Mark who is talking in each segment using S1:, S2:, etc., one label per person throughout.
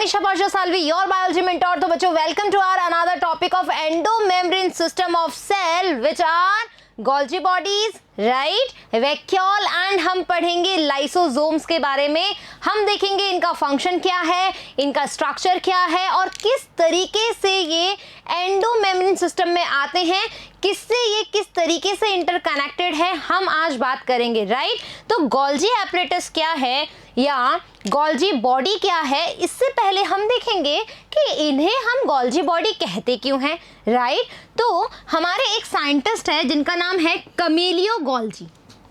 S1: Anisha Pasha Salvi, your biology mentor. तो बच्चों welcome to our another topic of endomembrane system of cell, which are Golgi bodies, right, vacuole and हम पढ़ेंगे lysosomes के बारे में। हम देखेंगे इनका फंक्शन क्या है, इनका स्ट्रक्चर क्या है और किस तरीके से ये एंडोमेम्ब्रेन सिस्टम में आते हैं, किससे ये किस तरीके से इंटरकनेक्टेड है, हम आज बात करेंगे, राइट। तो गोल्जी एपरेटस क्या है या गोल्जी बॉडी क्या है, इससे पहले हम देखेंगे कि इन्हें हम गोल्जी बॉडी कहते क्यों हैं, राइट। तो हमारे एक साइंटिस्ट है जिनका नाम है कैमिलियो गोल्जी,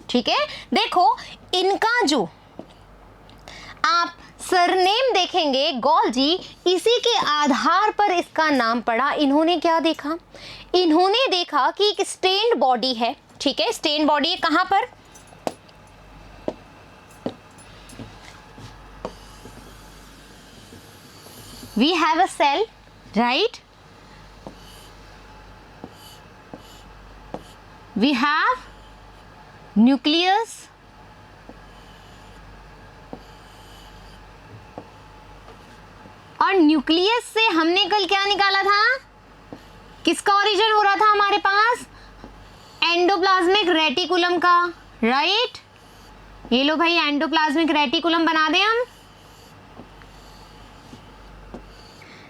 S1: ठीक है। देखो इनका जो आप सरनेम देखेंगे गोल्जी, इसी के आधार पर इसका नाम पड़ा। इन्होंने क्या देखा, इन्होंने देखा कि एक स्टेन्ड बॉडी है, ठीक है, स्टेन्ड बॉडी है कहां पर, we have a cell, right, we have nucleus, और न्यूक्लियस से हमने कल क्या निकाला था, किसका ओरिजिन हो रहा था हमारे पास, एंडोप्लाज्मिक रेटिकुलम का, राइट। ये लो भाई एंडोप्लाज्मिक रेटिकुलम बना दें हम।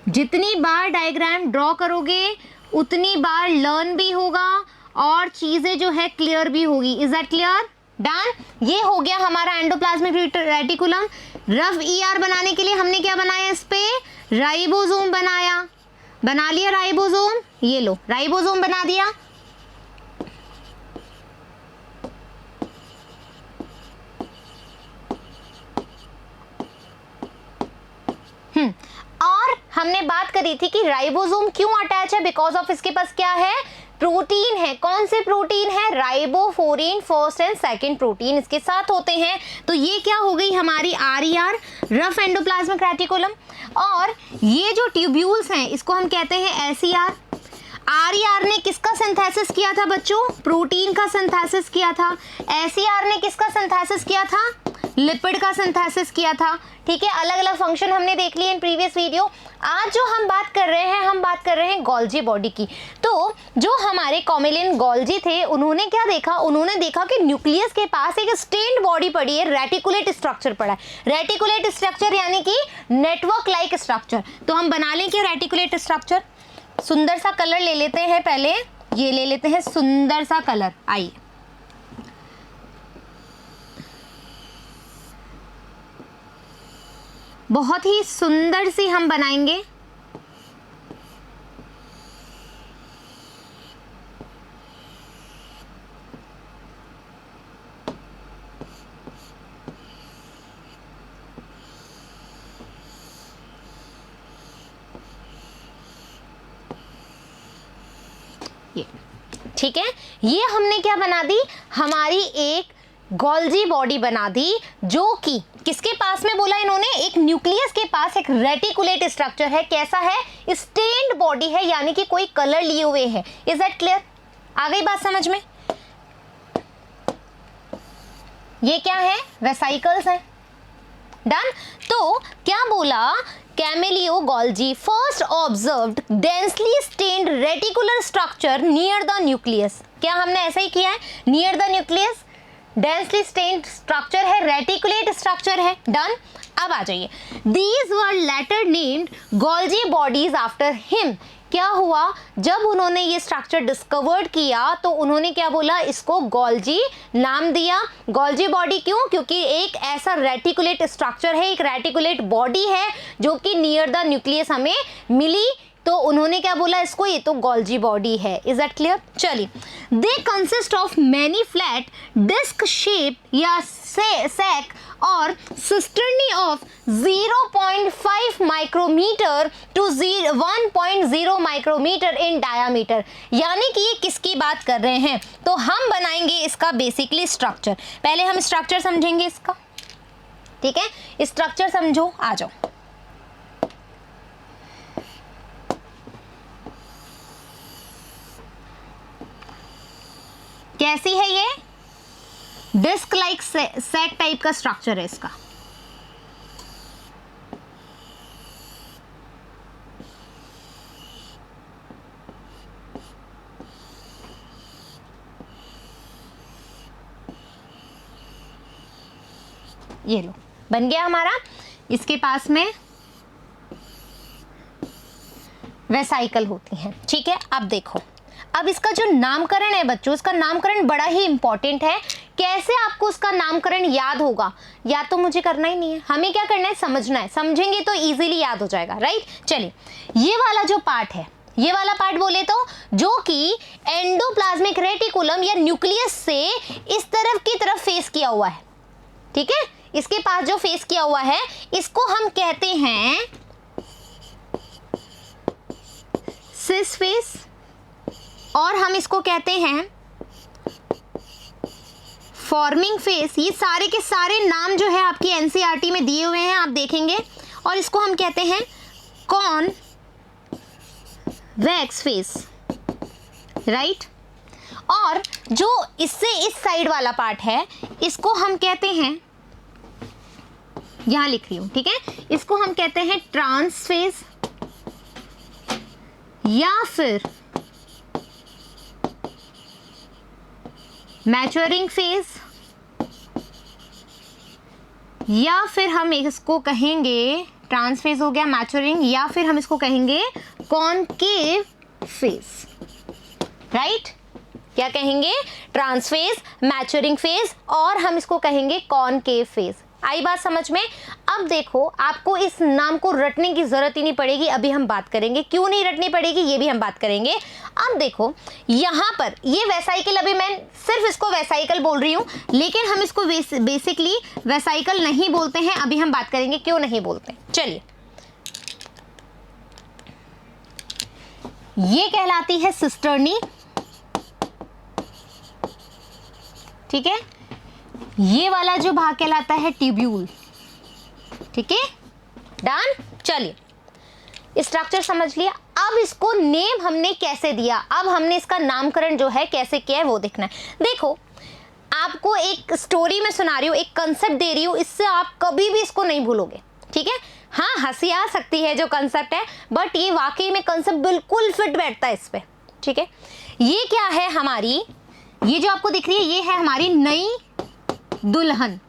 S1: जितनी बार डायग्राम ड्रॉ करोगे उतनी बार लर्न भी होगा और चीजें जो है क्लियर भी होगी। Is that clear? डन। ये हो गया हमारा एंडोप्लाज्मिक रेटिकुलम। रफ ईआर बनाने के लिए हमने क्या बनाया, इस पे राइबोसोम बनाया, बना लिया राइबोसोम। ये लो राइबोसोम बना दिया। और हमने बात करी थी कि राइबोसोम क्यों अटैच है, बिकॉज ऑफ इसके पास क्या है, प्रोटीन है। कौन से प्रोटीन है, ribophorin first and second protein इसके साथ होते हैं। तो ये क्या हो गई हमारी आरईआर, रफ एंडोप्लाज्मिक रेटिकुलम। और ये जो ट्यूब्यूल्स हैं इसको हम कहते हैं एसईआर। आरईआर ने किसका सिंथेसिस किया था बच्चों, प्रोटीन का सिंथेसिस किया था। एसईआर ने किसका सिंथेसिस किया था, लिपिड का सिंथेसिस किया था, ठीक है। अलग अलग फंक्शन हमने देख लिए इन प्रीवियस वीडियो। आज जो हम बात कर रहे हैं, हम बात कर रहे हैं गोल्जी बॉडी की। तो जो हमारे कैमिलियो गोल्जी थे उन्होंने क्या देखा, उन्होंने देखा कि न्यूक्लियस के पास एक स्टेन्ड बॉडी पड़ी है, रेटिकुलेट स्ट्रक्चर पड़ा है। रेटिकुलेट स्ट्रक्चर यानी कि नेटवर्क लाइक स्ट्रक्चर। तो हम बना लें क्या रेटिकुलेट स्ट्रक्चर। सुंदर सा कलर ले लेते हैं, पहले ये ले लेते हैं सुंदर सा कलर, आइए। बहुत ही सुंदर सी हम बनाएंगे। ये ठीक है, ये हमने क्या बना दी, हमारी एक गोल्जी बॉडी बना दी, जो कि किसके पास में बोला इन्होंने, एक न्यूक्लियस के पास एक रेटिकुलेट स्ट्रक्चर है। कैसा है, स्टेन्ड बॉडी है, यानी कि कोई कलर लिए हुए है। Is that clear? आ गई बात समझ में? ये क्या है, वेसाइकल्स है। डन। तो क्या बोला, Camillo Golgi first observed densely stained reticular structure near the nucleus. क्या हमने ऐसा ही किया है, near the nucleus densely stained structure है, रेटिकुलेट स्ट्रक्चर है। डन। अब आ जाइए, these were later named Golgi bodies after him. क्या हुआ, जब उन्होंने ये स्ट्रक्चर डिस्कवर्ड किया तो उन्होंने क्या बोला, इसको गोल्जी नाम दिया। गोल्जी बॉडी क्यों, क्योंकि एक ऐसा रेटिकुलेट स्ट्रक्चर है, एक रेटिकुलेट बॉडी है जो कि नियर द न्यूक्लियस हमें मिली, तो उन्होंने क्या बोला इसको, ये तो गोल्जी बॉडी है। Is that clear? चलिए, they consist of many flat disc shape या सैक और cisternae of 0.5 micrometre to 1.0 micrometre in diameter. यानी कि ये किसकी बात कर रहे हैं, तो हम बनाएंगे इसका बेसिकली स्ट्रक्चर। पहले हम स्ट्रक्चर समझेंगे इसका, ठीक है। स्ट्रक्चर समझो, आ जाओ। कैसी है ये, डिस्क लाइक सैक टाइप का स्ट्रक्चर है इसका। ये लो बन गया हमारा। इसके पास में वेसाइकल होती हैं, ठीक है। अब देखो, अब इसका जो नामकरण है बच्चों, इसका नामकरण बड़ा ही इंपॉर्टेंट है। कैसे आपको उसका नामकरण याद होगा, या तो मुझे करना ही नहीं है, हमें क्या करना है, समझना है। समझेंगे तो इजीली याद हो जाएगा, राइट। चलिए, ये वाला जो पार्ट है, ये वाला पार्ट बोले तो जो कि एंडोप्लाज्मिक रेटिकुलम या न्यूक्लियस से इस तरफ की तरफ फेस किया हुआ है, ठीक है। इसके पास जो फेस किया हुआ है इसको हम कहते हैं सिस फेस, और हम इसको कहते हैं फॉर्मिंग फेस। ये सारे के सारे नाम जो है आपकी एनसीईआरटी में दिए हुए हैं, आप देखेंगे। और इसको हम कहते हैं कॉन्वेक्स फेस, राइट। और जो इससे इस साइड वाला पार्ट है इसको हम कहते हैं, यहां लिख रही हूं, ठीक है, इसको हम कहते हैं ट्रांस फेस या फिर मैच्योरिंग फेज, या फिर हम इसको कहेंगे ट्रांस फेज हो गया, मैच्योरिंग, या फिर हम इसको कहेंगे कॉनकेव फेज, राइट। क्या कहेंगे, ट्रांस फेज, मैच्योरिंग फेज, और हम इसको कहेंगे कॉनकेव फेज। आई बात समझ में। अब देखो, आपको इस नाम को रटने की जरूरत ही नहीं पड़ेगी, अभी हम बात करेंगे क्यों नहीं रटनी पड़ेगी, ये भी हम बात करेंगे। अब देखो यहाँ पर ये वेसाइकल, अभी मैं सिर्फ इसको वेसाइकल बोल रही हूँ, लेकिन हम इसको बेसिकली वेसाइकल नहीं बोलते हैं। अभी हम बात करेंगे क्यों नहीं बोलते। चलिए, ये कहलाती है सिस्टर्नी, ठीक है। ये वाला जो भाग कहलाता है ट्यूब्यूल, ठीक है, डन। चलिए, स्ट्रक्चर समझ लिया। अब इसको नेम हमने कैसे दिया, अब हमने इसका नामकरण जो है कैसे किया है वो देखना है। देखो, आपको एक स्टोरी में सुना रही हूँ, एक कंसेप्ट दे रही हूँ, इससे आप कभी भी इसको नहीं भूलोगे, ठीक है। हाँ, हंसी आ सकती है जो कंसेप्ट है, बट ये वाकई में कंसेप्ट बिल्कुल फिट बैठता है इस पे, ठीक है। ये क्या है हमारी, ये जो आपको दिख रही है ये है हमारी नई दुल्हन,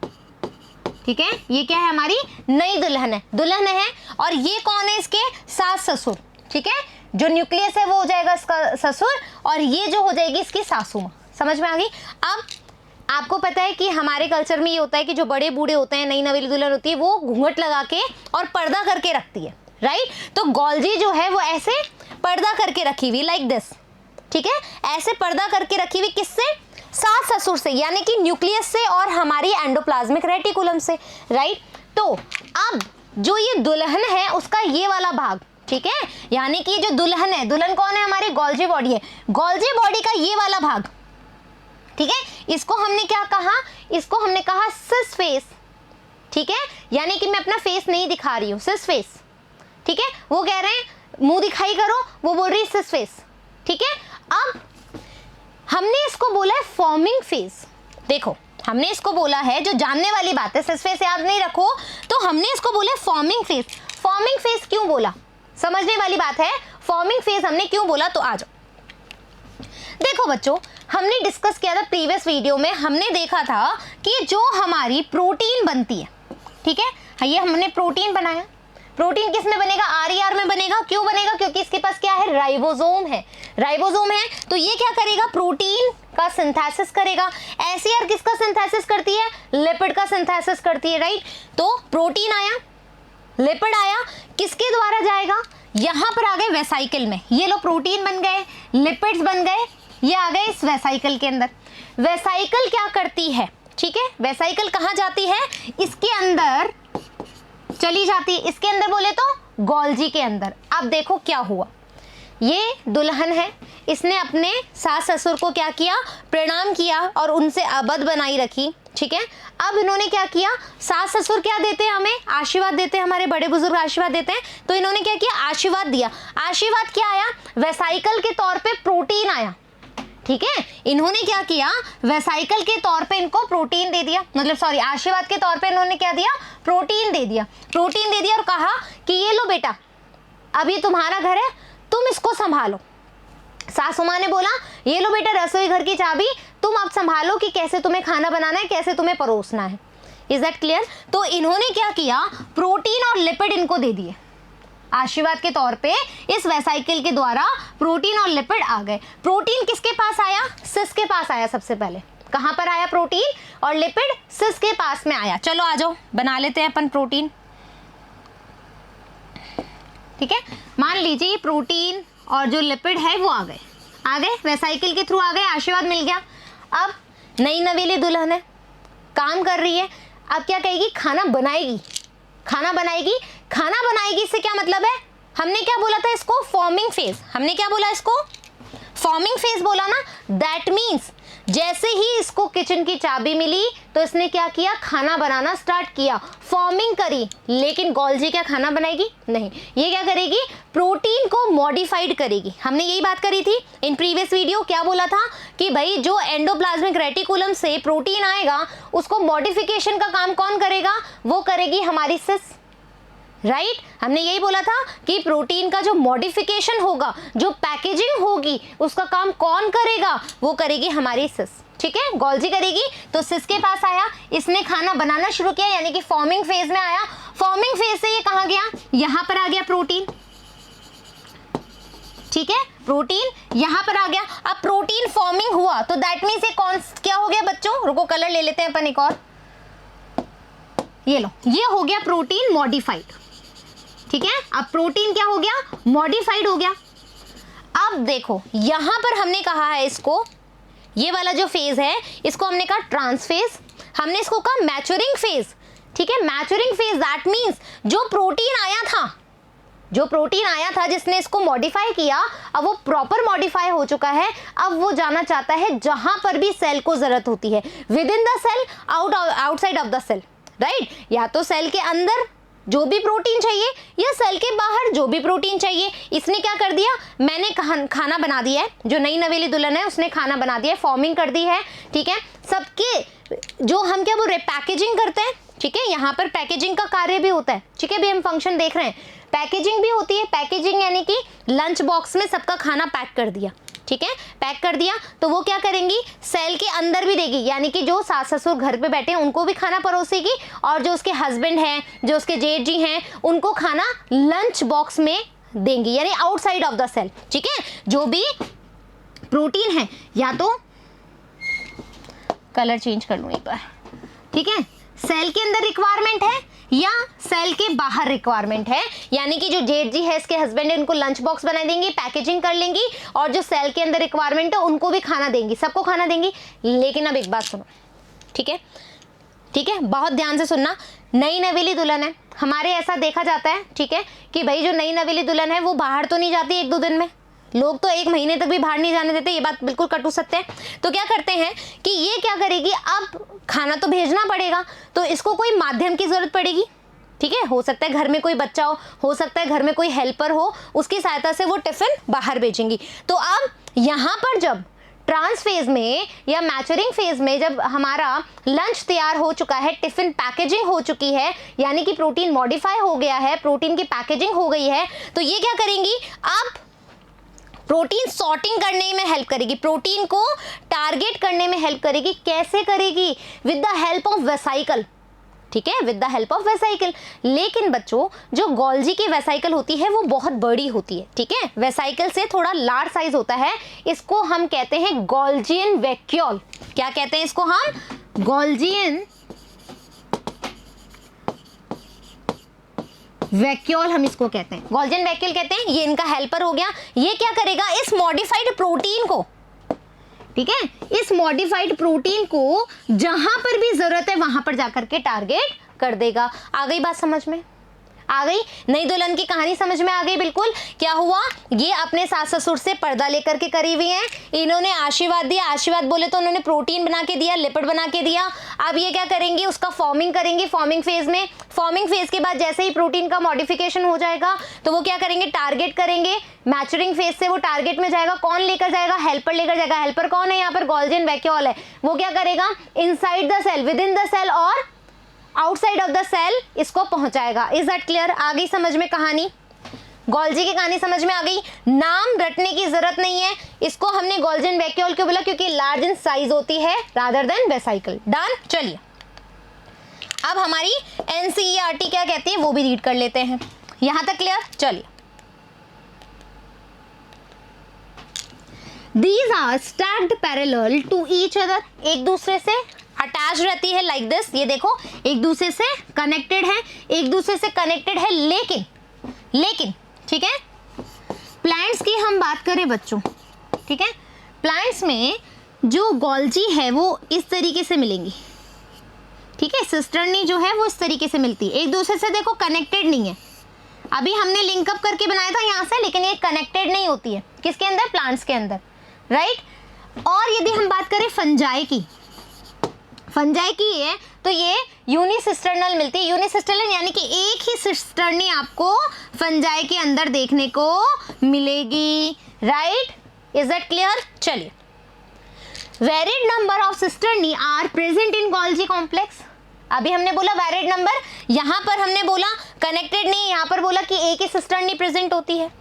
S1: ठीक है। ये क्या है, हमारी नई दुल्हन है, दुल्हन है। और ये कौन है, इसके सास ससुर, ठीक है। जो न्यूक्लियस है वो हो जाएगा इसका ससुर, और ये जो हो जाएगी इसकी सासू माँ। समझ में आ गई। अब आपको पता है कि हमारे कल्चर में ये होता है कि जो बड़े बूढ़े होते हैं, नई नवेली दुल्हन होती है, वो घूंघट लगा के और पर्दा करके रखती है, राइट। तो गौलजी जो है वो ऐसे पर्दा करके रखी हुई, लाइक दिस, ठीक है। ऐसे पर्दा करके रखी हुई, किससे, सास ससुर से, यानी कि न्यूक्लियस से और हमारी एंडोप्लाज्मिक रेटिकुलम से, राइट। तो अब जो ये दुल्हन है उसका ये वाला भाग, ठीक है, यानी कि जो दुल्हन है, दुल्हन कौन है, हमारी गोल्जी बॉडी है, गोल्जी बॉडी का ये वाला भाग, ठीक है। इसको हमने क्या कहा, इसको हमने कहा सिस फेस, ठीक है। यानी कि मैं अपना फेस नहीं दिखा रही हूँ, सिस फेस, ठीक है। वो कह रहे हैं मुंह दिखाई करो, वो बोल रही है सिस फेस, ठीक है। अब हमने इसको बोला है फॉर्मिंग फेज। देखो, हमने इसको बोला है, जो जानने वाली बात है, सिस फेस याद नहीं रखो, तो हमने इसको बोला है फॉर्मिंग फेज। फॉर्मिंग फेज क्यों बोला, समझने वाली बात है। फॉर्मिंग फेज हमने क्यों बोला, तो आ जाओ। देखो बच्चों, हमने डिस्कस किया था प्रीवियस वीडियो में, हमने देखा था कि जो हमारी प्रोटीन बनती है, ठीक है, ये हमने प्रोटीन बनाया। प्रोटीन किस में बनेगा, आरईआर में बनेगा। क्यों बनेगा, क्योंकि इसके पास क्या है, राइबोसोम है। राइबोसोम है तो ये क्या करेगा, प्रोटीन का सिंथेसिस करेगा। एसईआर किसका सिंथेसिस करती है, लिपिड का सिंथेसिस करती है, राइट। तो प्रोटीन आया, लिपिड आया, किसके द्वारा जाएगा, यहां पर आ गए वेसाइकल में। ये लो प्रोटीन बन गए, लिपिड्स बन गए, ये आ गए इस वेसाइकल के अंदर। वेसाइकल क्या करती है, ठीक है, वेसाइकल कहाँ जाती है, इसके अंदर चली जाती है। इसके अंदर बोले तो गोल्जी के अंदर। अब देखो क्या हुआ, ये दुल्हन है, इसने अपने सास ससुर को क्या किया, प्रणाम किया और उनसे अबद बनाई रखी, ठीक है। अब इन्होंने क्या किया, सास ससुर क्या देते हैं, हमें आशीर्वाद देते हैं, हमारे बड़े बुजुर्ग आशीर्वाद देते हैं, तो इन्होंने क्या किया, आशीर्वाद दिया। आशीर्वाद क्या आया, वेसाइकल के तौर पे प्रोटीन आया, ठीक है। इन्होंने क्या किया, वेसाइकल के तौर पे इनको प्रोटीन दे दिया, मतलब सॉरी, आशीर्वाद के तौर पे इन्होंने क्या दिया, प्रोटीन दे दिया। प्रोटीन दे दिया और कहा कि ये लो बेटा, अब ये तुम्हारा घर है, तुम इसको संभालो। सासू माँ ने बोला, ये लो बेटा रसोई घर की चाबी, तुम अब संभालो कि कैसे तुम्हें खाना बनाना है, कैसे तुम्हें परोसना है। Is that clear? तो इन्होंने क्या किया, प्रोटीन और लिपिड इनको दे दिए आशीर्वाद के तौर पे। इस वेसाइकिल के द्वारा प्रोटीन और लिपिड आ गए। प्रोटीन किसके पास आया, सिस के पास आया सबसे पहले। कहां पर आया प्रोटीन और लिपिड, सिस के पास में आया। चलो आ जाओ बना लेते हैं अपन प्रोटीन, ठीक है। मान लीजिए ये प्रोटीन और जो लिपिड है वो आ गए वेसाइकिल के थ्रू आ गए, आशीर्वाद मिल गया। अब नई नवेली दुल्हन है, काम कर रही है, अब क्या कहेगी, खाना बनाएगी। खाना बनाएगी से क्या मतलब है, हमने क्या बोला था इसको, फॉर्मिंग फेज। हमने क्या बोला इसको, फॉर्मिंग फेज बोला ना। दैट मीन्स जैसे ही इसको किचन की चाबी मिली तो इसने क्या किया, खाना बनाना स्टार्ट किया, फॉर्मिंग करी। लेकिन गोल्जी क्या खाना बनाएगी, नहीं। ये क्या करेगी, प्रोटीन को मॉडिफाइड करेगी। हमने यही बात करी थी इन प्रीवियस वीडियो। क्या बोला था कि भाई जो एंडोप्लाज्मिक रेटिकुलम से प्रोटीन आएगा उसको मॉडिफिकेशन का काम कौन करेगा, वो करेगी हमारी सिस, राइट। हमने यही बोला था कि प्रोटीन का जो मॉडिफिकेशन होगा, जो पैकेजिंग होगी, उसका काम कौन करेगा, वो करेगी हमारी सिस, ठीक है। गोल्जी करेगी। तो सिस के पास आया, इसने खाना बनाना शुरू किया, यानी कि फॉर्मिंग फेज में आया। फॉर्मिंग फेज से ये कहां गया, यहां पर आ गया प्रोटीन, ठीक है। प्रोटीन यहां पर आ गया। अब प्रोटीन फॉर्मिंग हुआ तो दैट मीन्स ये कौन क्या हो गया बच्चों, रुको कलर ले लेते हैं अपन एक और, ये लो, ये हो गया प्रोटीन मॉडिफाइड, ठीक है। अब प्रोटीन क्या हो गया, मॉडिफाइड हो गया। अब देखो यहां पर हमने कहा है इसको, ये वाला जो फेज है इसको हमने कहा ट्रांसफेज, हमने इसको कहा मैच्योरिंग फेज, ठीक है। मैच्योरिंग फेज दैट मीन्स जो प्रोटीन आया था जिसने इसको मॉडिफाई किया, अब वो प्रॉपर मॉडिफाई हो चुका है। अब वो जाना चाहता है जहां पर भी सेल को जरूरत होती है, within the cell, outside of the cell, right. या तो सेल के अंदर जो भी प्रोटीन चाहिए या सेल के बाहर जो भी प्रोटीन चाहिए। इसने क्या कर दिया, मैंने खाना बना दिया है, जो नई नवेली दुल्हन है उसने खाना बना दिया है, फॉर्मिंग कर दी है, ठीक है। सबके जो हम क्या बोल रहे हैं, पैकेजिंग करते हैं, ठीक है। यहाँ पर पैकेजिंग का कार्य भी होता है, ठीक है। भी हम फंक्शन देख रहे हैं, पैकेजिंग भी होती है। पैकेजिंग यानी कि लंच बॉक्स में सबका खाना पैक कर दिया, ठीक है। पैक कर दिया तो वो क्या करेंगी, सेल के अंदर भी देगी, यानी कि जो सास ससुर घर पे बैठे हैं उनको भी खाना परोसेगी, और जो उसके हस्बैंड हैं, जो उसके जेठ जी हैं, उनको खाना लंच बॉक्स में देंगी, यानी आउटसाइड ऑफ द सेल, ठीक है। जो भी प्रोटीन है, या तो कलर चेंज कर लूँ एक बार, ठीक है, सेल के अंदर रिक्वायरमेंट है या सेल के बाहर रिक्वायरमेंट है, यानी कि जो जेठ जी है, इसके हस्बैंड है, उनको लंच बॉक्स बना देंगी, पैकेजिंग कर लेंगी, और जो सेल के अंदर रिक्वायरमेंट है उनको भी खाना देंगी, सबको खाना देंगी। लेकिन अब एक बात सुनो, ठीक है, ठीक है, बहुत ध्यान से सुनना। नई नवेली दुल्हन है, हमारे ऐसा देखा जाता है, ठीक है, कि भाई जो नई नवेली दुल्हन है वो बाहर तो नहीं जाती एक दो दिन में, लोग तो एक महीने तक भी बाहर नहीं जाने देते, ये बात बिल्कुल कटु सत्य है। तो क्या करते हैं कि ये क्या करेगी, अब खाना तो भेजना पड़ेगा, तो इसको कोई माध्यम की जरूरत पड़ेगी, ठीक है। हो सकता है घर में कोई बच्चा हो सकता है घर में कोई हेल्पर हो, उसकी सहायता से वो टिफिन बाहर भेजेंगी। तो अब यहाँ पर जब ट्रांस फेज में या मैच्योरिंग फेज में जब हमारा लंच तैयार हो चुका है, टिफिन पैकेजिंग हो चुकी है, यानी कि प्रोटीन मॉडिफाई हो गया है, प्रोटीन की पैकेजिंग हो गई है, तो ये क्या करेंगी, अब प्रोटीन सॉर्टिंग करने में हेल्प करेगी, प्रोटीन को टारगेट करने में हेल्प करेगी। कैसे करेगी, with the help of vesicle, ठीक है, with the help of vesicle. लेकिन बच्चों जो गोल्जी की वेसाइकल होती है वो बहुत बड़ी होती है, ठीक है, वेसाइकल से थोड़ा लार्ज साइज होता है, इसको हम कहते हैं गोल्जियन वैक्यूल। क्या कहते हैं इसको हम, गोल्जियन वैक्यूल, हम इसको कहते हैं, गोल्जियन वैक्यूल कहते हैं। ये इनका हेल्पर हो गया। ये क्या करेगा, इस मॉडिफाइड प्रोटीन को, ठीक है, इस मॉडिफाइड प्रोटीन को जहां पर भी जरूरत है वहां पर जाकर के टारगेट कर देगा। आ गई बात समझ में, आ गई, नई दुल्हन की कहानी समझ में आ गई बिल्कुल। क्या हुआ, ये अपने सास ससुर से पर्दा लेकर के करी हुई हैं, इन्होंने आशीर्वाद दिया, आशीर्वाद बोले तो उन्होंने प्रोटीन बना के दिया, लिपिड बना के दिया। अब ये क्या करेंगे, उसका फॉर्मिंग करेंगे, फॉर्मिंग फेज में, फॉर्मिंग फेज के बाद जैसे ही प्रोटीन का मॉडिफिकेशन हो जाएगा तो वो क्या करेंगे, टारगेट करेंगे। मैच्योरिंग फेज से वो टारगेट में जाएगा, कौन लेकर जाएगा, हेल्पर लेकर जाएगा। हेल्पर कौन है, यहाँ पर गोल्जियन वैक्यूल है। वो क्या करेगा, inside the cell, within the cell और आउटसाइड ऑफ द सेल इसको पहुंचाएगा। इज दैट क्लियर, आ गई समझ में कहानी, गोल्जी की कहानी समझ में आ गई। नाम रटने की जरूरत नहीं है, इसको हमने गोल्जियन वैक्यूल क्यों बोला, क्योंकि लार्ज इन साइज होती है रादर देन वेसाइकल। डन, चलिए अब हमारी एनसीईआरटी क्या कहती है वो भी रीड कर लेते हैं। यहां तक क्लियर? चलिए, These are stacked parallel to each other, एक दूसरे से अटैच रहती है लाइक दिस। ये देखो एक दूसरे से कनेक्टेड है, एक दूसरे से कनेक्टेड है, लेकिन ठीक है, प्लांट्स की हम बात करें बच्चों, ठीक है, प्लांट्स में जो गोल्जी है वो इस तरीके से मिलेंगी, ठीक है, सिस्टर्नी जो है वो इस तरीके से मिलती है, एक दूसरे से देखो कनेक्टेड नहीं है। अभी हमने लिंकअप करके बनाया था यहाँ से, लेकिन ये कनेक्टेड नहीं होती है किसके अंदर? प्लांट्स के अंदर, राइट। और यदि हम बात करें फंजाई की है तो ये यूनिसिस्टर्नल मिलती है। यूनिसिस्टर्नल यानी कि एक ही सिस्टर्नी आपको फंजाई के अंदर देखने को मिलेगी, राइट। Is that clear? चलिए, varied number of cisternae are present in Golgi complex. अभी हमने बोला वेरिड नंबर, यहां पर हमने बोला कनेक्टेड नहीं, यहां पर बोला कि एक ही सिस्टर्नी प्रेजेंट होती है।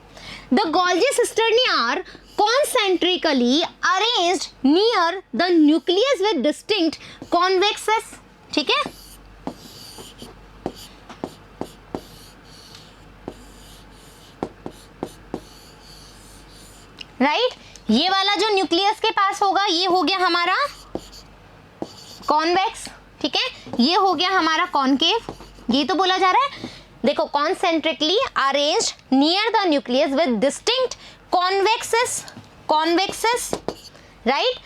S1: The Golgi cisternae are concentrically arranged near the nucleus with distinct convexes, ठीक है। राइट, ये वाला जो न्यूक्लियस के पास होगा ये हो गया हमारा कॉन्वेक्स, ठीक है, ये हो गया हमारा कॉनकेव। ये तो बोला जा रहा है, देखो concentrically arranged near the nucleus with distinct convexes, right.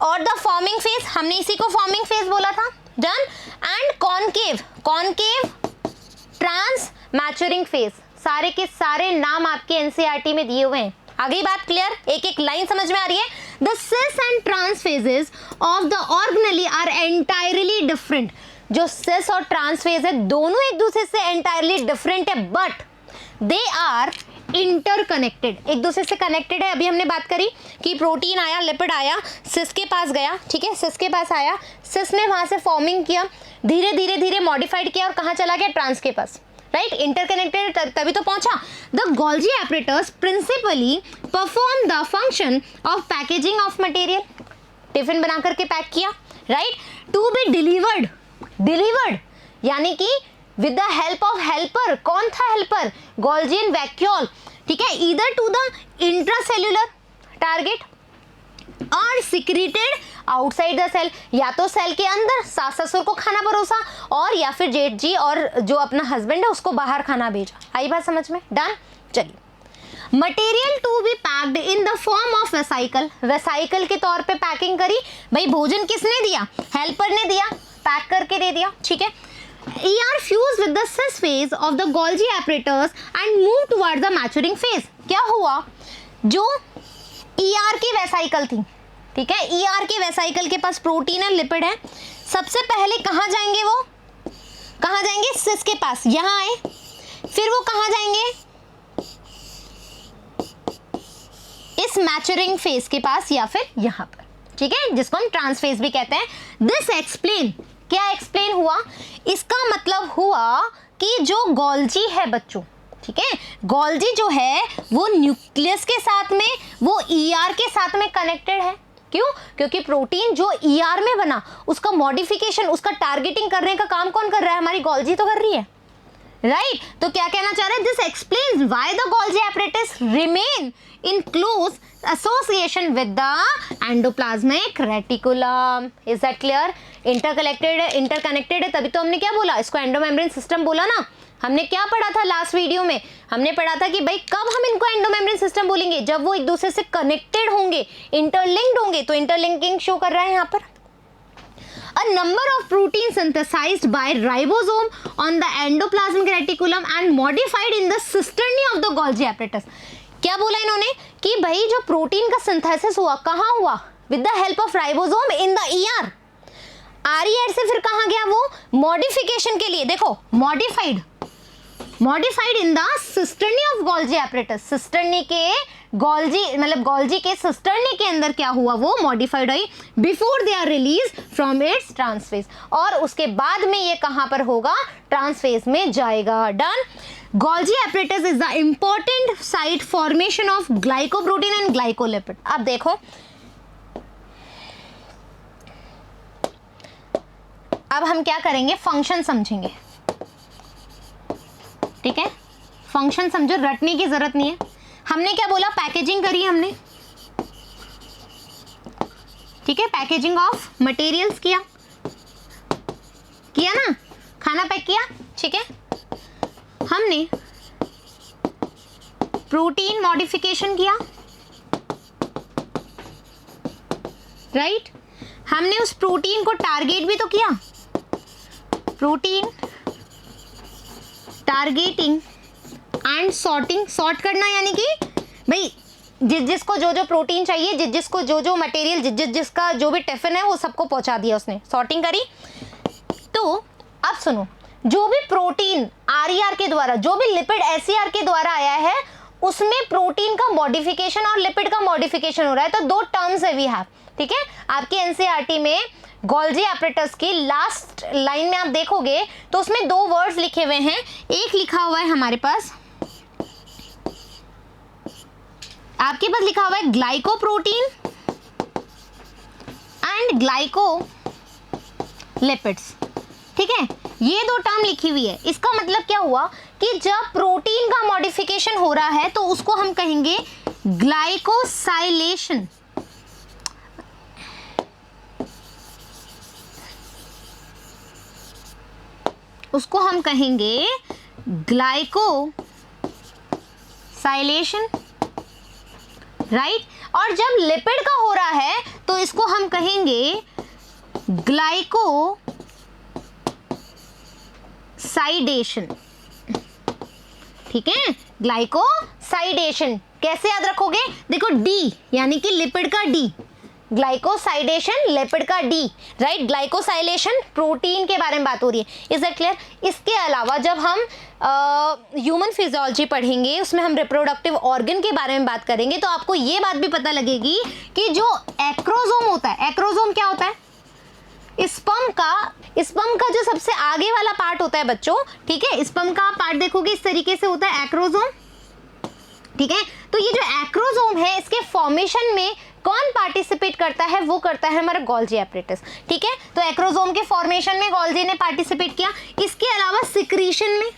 S1: और द फॉर्मिंग फेज, हमने इसी को फॉर्मिंग फेज बोला था, done. And concave trans maturing phase, सारे के सारे नाम आपके एनसीईआरटी में दिए हुए हैं। आगे बात क्लियर? एक एक लाइन समझ में आ रही है? The cis and trans faces of the organelle are entirely different. जो सिस और ट्रांस फेज है दोनों एक दूसरे से एंटायरली डिफरेंट है, बट दे आर इंटरकनेक्टेड, एक दूसरे से कनेक्टेड है। अभी हमने बात करी कि प्रोटीन आया, लिपिड आया, सिस के पास गया, ठीक है, सिस के पास आया, सिस ने वहां से फॉर्मिंग किया, धीरे धीरे धीरे मॉडिफाइड किया और कहाँ चला गया? ट्रांस के पास, राइट। इंटरकनेक्टेड तभी तो पहुंचा। The Golgi apparatus principally perform the function of packaging of material, tiffin बना करके पैक किया, राइट। टू बी डिलीवर्ड यानी कि with the help of helper. कौन था हेल्पर? गोल्जी एंड वैक्यूल, ठीक है, either to the intracellular target और सिक्रीटेड आउटसाइड द सेल, या तो सेल के अंदर सास ससुर को खाना परोसा और या फिर जेठ जी और जो अपना हस्बैंड है उसको बाहर खाना भेजा। आई बात समझ में? डन। चलिए, material to be packed in the form of vesicle, vesicle के तौर पे पैकिंग करी। भाई भोजन किसने दिया? हेल्पर ने दिया, पैक करके दे दिया, ठीक है। ER fused with the cis phase of the Golgi apparatus and moved towards the maturing phase. क्या हुआ? जो ER की वेसाइकल थी, ठीक है, ER के वेसाइकल के पास प्रोटीन है, लिपिड है, सबसे पहले कहाँ जाएंगे? वो कहाँ जाएंगे? सिस के पास, यहाँ आए, फिर वो कहाँ जाएंगे? इस मैचुरिंग फेज के पास या फिर यहाँ पर, ठीक है, जिसको हम ट्रांस फेज भी कहते हैं। दिस एक्सप्लेन, क्या एक्सप्लेन हुआ? इसका मतलब हुआ कि जो गोल्जी है बच्चों, ठीक है, गोल्जी जो है वो न्यूक्लियस के साथ में, वो ईआर के साथ में कनेक्टेड है। क्यों? क्योंकि प्रोटीन जो ईआर में बना उसका मॉडिफिकेशन, उसका टारगेटिंग करने का काम कौन कर रहा है? हमारी गोल्जी तो कर रही है, राइट। तो क्या कहना चाह रहे हैं? This explains why the Golgi apparatus remain in close association with the endoplasmic reticulum. Is that clear? Interconnected है, तभी तो हमने क्या बोला? इसको एंडोमेम्ब्रेन सिस्टम बोला ना। हमने क्या पढ़ा था लास्ट वीडियो में? हमने पढ़ा था कि भाई कब हम इनको एंडोमेम्ब्रेन सिस्टम बोलेंगे? जब वो एक दूसरे से कनेक्टेड होंगे, इंटरलिंक्ड होंगे। तो इंटरलिंकिंग शो कर रहा है यहाँ पर। A number of proteins synthesized by ribosome on the endoplasmic reticulum and modified in the cisternae of the Golgi apparatus. क्या बोला इन्होंने कि भाई जो प्रोटीन का सिंथेसिस हुआ कहाँ हुआ? With the help of ribosome in the ER. RER से फिर कहाँ गया वो? मॉडिफिकेशन के लिए। देखो modified in the cisternae of Golgi apparatus. Cisternae के गोल्जी मतलब गोल्जी के सिस्टर्नी के अंदर क्या हुआ? वो मॉडिफाइड हुई before they are release from its trans face, और उसके बाद में ये कहां पर होगा? ट्रांसफेज में जाएगा। Done. Golgi apparatus is the important site formation of glycoprotein and glycolipid. अब देखो, अब हम क्या करेंगे, फंक्शन समझेंगे, ठीक है। फंक्शन समझो, रटने की जरूरत नहीं है। हमने क्या बोला, पैकेजिंग करी हमने, ठीक है, पैकेजिंग ऑफ मटेरियल्स किया ना, खाना पैक किया, ठीक है। हमने प्रोटीन मॉडिफिकेशन किया, राइट। हमने उस प्रोटीन को टारगेट भी तो किया, protein targeting and sorting, sort करना, यानी कि भाई जिसको जो जो प्रोटीन चाहिए, जिसको जो जो मटेरियल, जिसका जो भी टिफिन है वो सबको पहुंचा दिया उसने, सॉर्टिंग करी। तो अब सुनो, जो भी प्रोटीन आरईआर के द्वारा, जो भी लिपिड एसईआर के द्वारा आया है, उसमें प्रोटीन का मॉडिफिकेशन और लिपिड का मॉडिफिकेशन हो रहा है। तो दो टर्म्स है वी हैव, ठीक है। आपके एनसीईआरटी में गोल्जी एपरेटस की लास्ट लाइन में आप देखोगे तो उसमें दो वर्ड्स लिखे हुए हैं। एक लिखा हुआ है हमारे पास, आपके पास लिखा हुआ है ग्लाइकोप्रोटीन एंड ग्लाइकोलिपिड्स, ठीक है। ये दो टर्म लिखी हुई है। इसका मतलब क्या हुआ कि जब प्रोटीन का मॉडिफिकेशन हो रहा है तो उसको हम कहेंगे ग्लाइकोसाइलेशन, उसको हम कहेंगे ग्लाइकोसाइलेशन, राइट। और जब लिपिड का हो रहा है तो इसको हम कहेंगे ग्लाइकोसाइडेशन, ठीक है, ग्लाइकोसाइडेशन। कैसे याद रखोगे, देखो डी यानी कि लिपिड का डी, ग्लाइकोसाइडेशन लिपिड का डी, राइट। ग्लाइकोसाइलेशन प्रोटीन के बारे में बात हो रही है, इज दैट क्लियर। इसके अलावा जब हम ह्यूमन फिजियोलॉजी पढ़ेंगे, उसमें हम रिप्रोडक्टिव ऑर्गन के बारे में बात करेंगे, तो आपको ये बात भी पता लगेगी कि जो एक्रोसोम होता है, एक्रोसोम क्या होता है, स्पर्म का जो सबसे आगे वाला पार्ट होता है बच्चों, ठीक है। स्पर्म का पार्ट देखोगे इस तरीके से होता है एक्रोसोम, ठीक है। तो ये जो एक्रोसोम है, इसके फॉर्मेशन में कौन पार्टिसिपेट करता है, वो करता है हमारा गोल्जी एपरेटस, ठीक है। तो एक्रोसोम के फॉर्मेशन में गोल्जी ने पार्टिसिपेट किया। इसके अलावा सिक्रीशन में,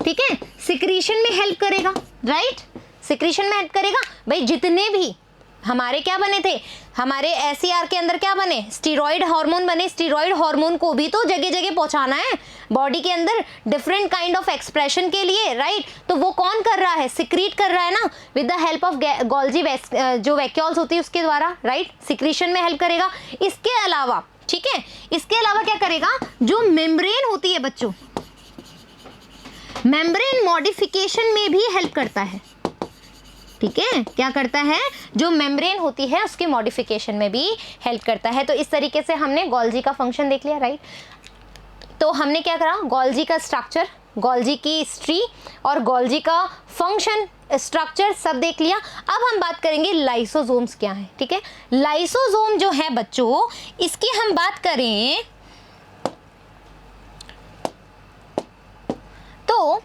S1: ठीक है, सिक्रीशन में हेल्प करेगा, राइट, सिक्रीशन में हेल्प करेगा। भाई जितने भी हमारे क्या बने थे, हमारे एसईआर के अंदर क्या बने, स्टीरॉयड हार्मोन बने। स्टीरॉयड हार्मोन को भी तो जगह जगह पहुंचाना है बॉडी के अंदर डिफरेंट काइंड ऑफ एक्सप्रेशन के लिए, राइट। तो वो कौन कर रहा है, सिक्रीट कर रहा है ना, with the help of Golgi जो वैक्यूल्स होती है उसके द्वारा, राइट, सिक्रीशन में हेल्प करेगा। इसके अलावा, ठीक है, इसके अलावा क्या करेगा, जो मेम्ब्रेन होती है बच्चों, मेम्ब्रेन मॉडिफिकेशन में भी हेल्प करता है, ठीक है। क्या करता है, जो मेम्ब्रेन होती है उसकी मॉडिफिकेशन में भी हेल्प करता है। तो इस तरीके से हमने गोल्जी का फंक्शन देख लिया, राइट। तो हमने क्या करा, गोल्जी का स्ट्रक्चर, गोल्जी की हिस्ट्री और गोल्जी का फंक्शन, स्ट्रक्चर सब देख लिया। अब हम बात करेंगे लाइसोसोम्स क्या है, ठीक है। लाइसोसोम जो है बच्चों, इसकी हम बात करें तो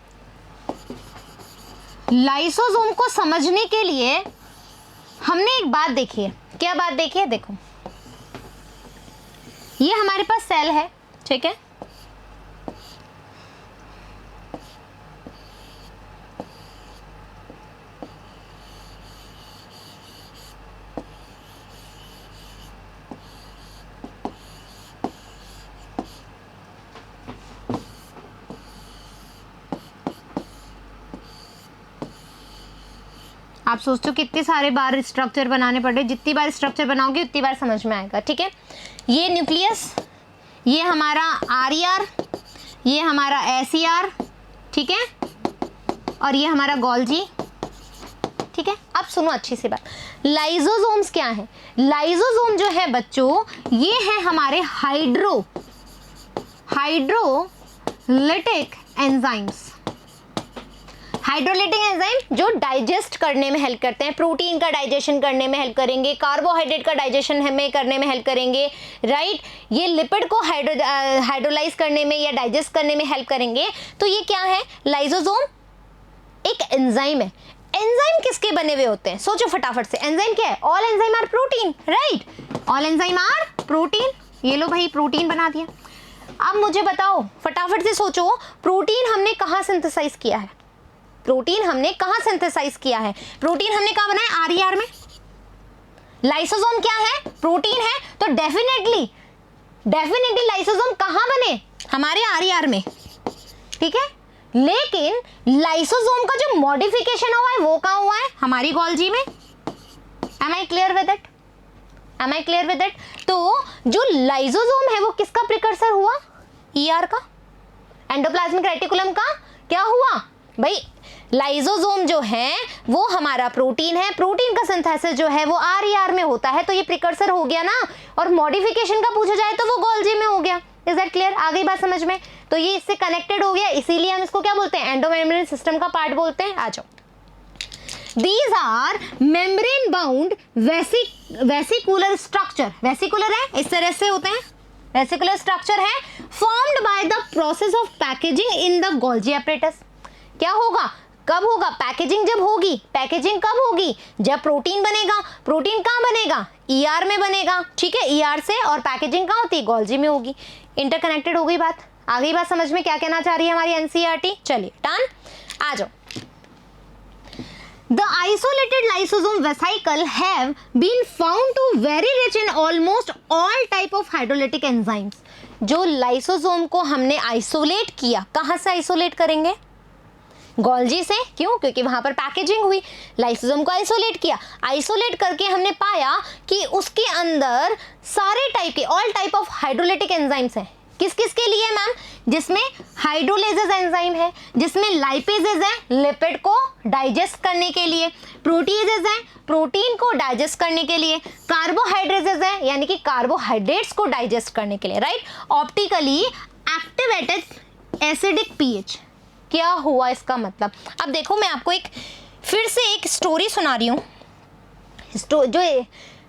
S1: लाइसोसोम को समझने के लिए हमने एक बात देखी है। क्या बात देखी है, देखो ये हमारे पास सेल है, ठीक है। आप सोचते हो कितने सारे बार स्ट्रक्चर बनाने पड़ रहे, जितनी बार स्ट्रक्चर बनाओगे उतनी बार समझ में आएगा, ठीक है। ये न्यूक्लियस, ये हमारा आरईआर, ये हमारा एसईआर, ठीक है, और ये हमारा गोल्जी, ठीक है। अब सुनो अच्छी सी बात, लाइसोसोम्स क्या है। लाइसोसोम जो है बच्चों, ये है हमारे हाइड्रोलिटिक एंजाइम्स, हाइड्रोलिटिक एंजाइम जो डाइजेस्ट करने में हेल्प करते हैं, प्रोटीन का डाइजेशन करने में हेल्प करेंगे, कार्बोहाइड्रेट का डाइजेशन हमें करने में हेल्प करेंगे, राइट। ये लिपिड को हाइड्रोलाइज करने में या डाइजेस्ट करने में हेल्प करेंगे। तो ये क्या है, लाइसोसोम एक एंजाइम है। एंजाइम किसके बने हुए होते हैं, सोचो फटाफट से, एंजाइम क्या है, all enzyme are protein, right, all enzyme are protein. ये लो भाई प्रोटीन बना दिया। अब मुझे बताओ, फटाफट से सोचो, प्रोटीन हमने कहाँ सिंथेसाइज किया है? प्रोटीन हमने कहाँ सिंथेसाइज किया है? प्रोटीन हमने कहाँ बनाया? आरईआर में। लाइसोसोम क्या है? प्रोटीन है, तो डेफिनेटली लाइसोसोम कहाँ बने? हमारे आरईआर में, ठीक है। लेकिन लाइसोसोम का जो मॉडिफिकेशन हुआ है वो कहाँ हुआ है? हमारी गोल्जी में। Am I clear with it? Am I clear with it? तो जो लाइसोसोम है वो किसका प्रिकर्सर हुआ? ईआर का, एंडोप्लाज्मिक रेटिकुलम का। क्या हुआ भाई? लाइसोसोम जो है वो हमारा प्रोटीन है, प्रोटीन का सिंथेसिस जो है वो आरईआर में होता है, तो ये प्रिकर्सर हो गया ना। और मॉडिफिकेशन का पूछा जाए तो वो गोल्जी में हो गया। Is that clear? आ गई बात समझ में? तो ये इससे कनेक्टेड हो गया, इसीलिए हम इसको क्या बोलते हैं? एंडोमेम्ब्रेन सिस्टम का पार्ट बोलते हैं। आ जाओ, These are membrane bound vesicular structure। Vesicular है, इस तरह से होते हैं, वेसिकुलर स्ट्रक्चर है, formed by the process of packaging in the Golgi apparatus। क्या होगा? कब होगा? पैकेजिंग जब होगी। पैकेजिंग कब होगी? जब प्रोटीन बनेगा। प्रोटीन कहाँ बनेगा? ईआर में बनेगा, ठीक है। ईआर से, और पैकेजिंग कहाँ होती है? गोल्जी में होगी। इंटरकनेक्टेड हो गई बात। आ गई बात समझ में क्या कहना चाह रही है हमारी एनसीईआरटी? चलिए डन, आ जाओ। The isolated lysosome vesicle have been found to very rich in almost all type of hydrolytic enzymes। जो लाइसोसोम को हमने आइसोलेट किया, कहाँ से आइसोलेट करेंगे? गोल्जी से। क्यों? क्योंकि वहां पर पैकेजिंग हुई। लाइसोसोम को आइसोलेट किया, आइसोलेट करके हमने पाया कि उसके अंदर सारे टाइप के, all type of hydrolytic enzymes हैं। किस किस के लिए मैम? जिसमें हाइड्रोलेजेस एंजाइम है, जिसमें लाइपेजेस है लिपिड को डाइजेस्ट करने के लिए, प्रोटीजेस हैं प्रोटीन को डाइजेस्ट करने के लिए, कार्बोहाइड्रेट्स हैं यानी कि कार्बोहाइड्रेट्स को डाइजेस्ट करने के लिए, right. Optically activated acidic pH. क्या हुआ इसका मतलब? अब देखो, मैं आपको फिर से एक स्टोरी सुना रही हूँ।